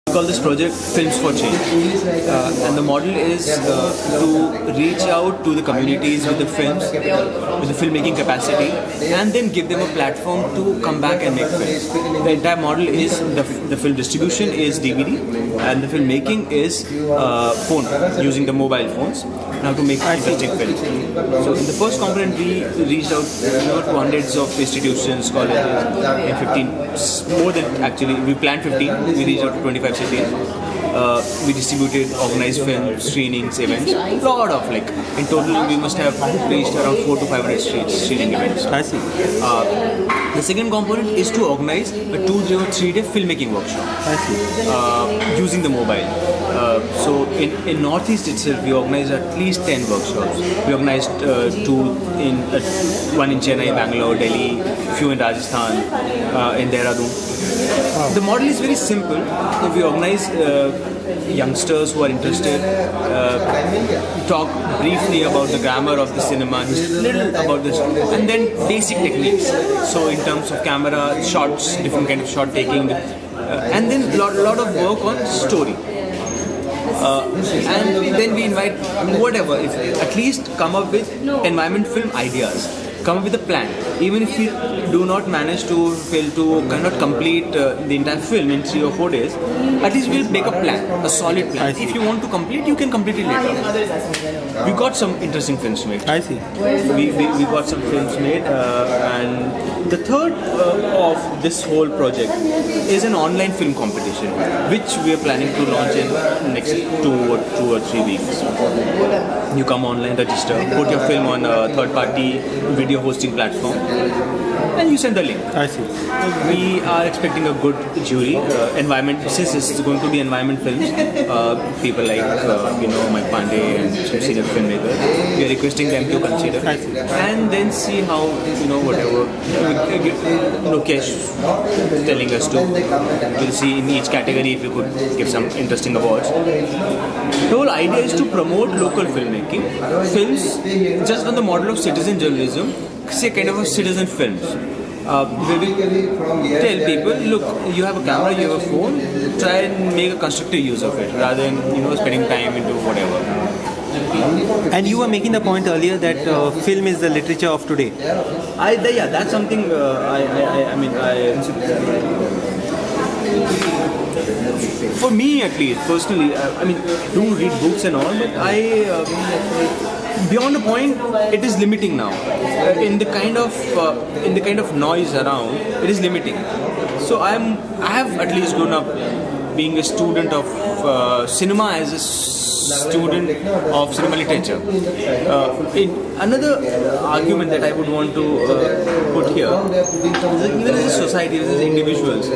We call this project Films for Change, and the model is to reach out to the communities with the films, with the filmmaking capacity, and then give them a platform to come back and make films. The entire model is the film distribution is DVD, and the filmmaking is phone, using the mobile phones now to make interesting films. So in the first component, we reached out to hundreds of institutions, colleges, in 15, more than actually, we planned 15, we reached out to 25 cities. We distributed organized film screenings, events, lot of in total we must have reached around 400 to 500 screening events. I see. The second component is to organize a 2 or 3 day filmmaking workshop. I see. Using the mobile. So in Northeast itself, we organized at least 10 workshops. We organized one in Chennai, Bangalore, Delhi, few in Rajasthan, in Dehradun. The model is very simple. We organize youngsters who are interested, talk briefly about the grammar of the cinema, little about this, and then basic techniques. So in terms of camera, shots, different kind of shot taking, and then lot of work on story. And then we invite whatever, if at least come up with environment film ideas, come up with a plan. Even if we do not manage to cannot complete the entire film in 3 or 4 days, at least we'll make a plan, a solid plan. If you want to complete, you can complete it later. We got some interesting films made. I see. We got some films made, and the third of this whole project is an online film competition, which we are planning to launch in next 2 or 3 weeks. You come online, register, put your film on a third-party video hosting platform, and you send the link. I see. We are expecting a good jury. Environment, since this is going to be environment films, people like Mike Pandey and some senior filmmakers, we are requesting them to consider, and then see how whatever Lokesh telling us to. We'll see in each category if we could give some interesting awards. The whole idea is to promote local filmmaking, films just on the model of citizen journalism, say kind of a citizen films. We will tell people, look, you have a camera, you have a phone, try and make a constructive use of it rather than spending time into whatever. And you were making the point earlier that film is the literature of today. That's something for me at least, personally, do read books and all, but beyond a point, it is limiting now. In the kind of noise around, it is limiting. So I have at least grown up being a student of cinema as a student of cinema literature. In another argument that I would want to put here is that even as a society, as individuals,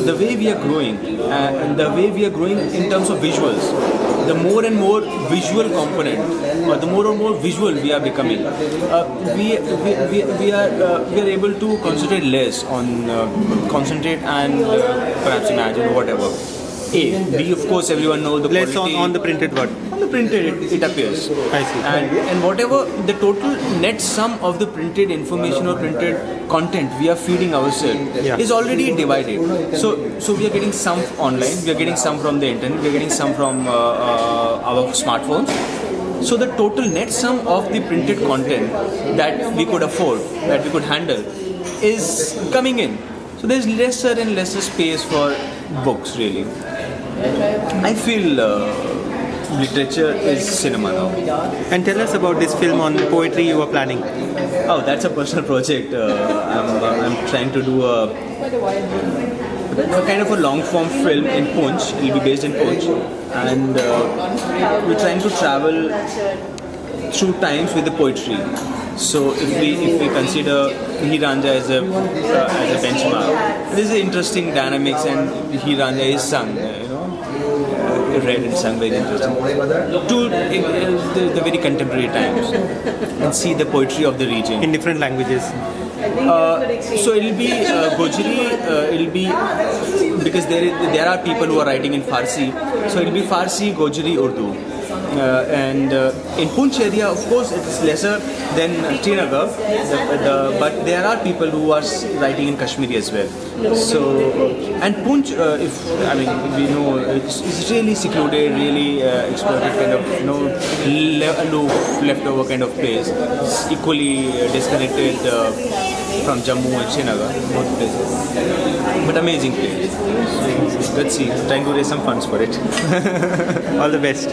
the way we are growing, and the way we are growing in terms of visuals, the more and more visual component, or the more and more visual we are becoming, we are able to concentrate less on concentrate and perhaps imagine whatever. B, of course, everyone knows the less quality. on the printed word. On the printed, it appears. I see. And whatever the total net sum of the printed information or printed content we are feeding ourselves is already divided. So we are getting some online, we are getting some from the internet, we are getting some from our smartphones. So the total net sum of the printed content that we could afford, that we could handle, is coming in. So there's lesser and lesser space for books, really. I feel literature is cinema now. And tell us about this film on poetry you were planning. Oh, that's a personal project. I'm trying to do a kind of a long form film in Poonch. It will be based in Poonch, and we're trying to travel through times with the poetry. So if we consider Hir Ranja as a benchmark, this is interesting dynamics, and Hir Ranja is sung, read and sung very interesting to the very contemporary times, and see the poetry of the region in different languages. So it'll be Gojri, it'll be, because there are people who are writing in Farsi, so it'll be Farsi, Gojri, Urdu. and in Poonch area, of course, it's lesser than Srinagar, but there are people who are writing in Kashmiri as well. So, and Poonch, we know it's really secluded, really exploited kind of, aloof, leftover kind of place. It's equally disconnected from Jammu and Srinagar, both places. But amazing place. So, let's see, trying to raise some funds for it. All the best.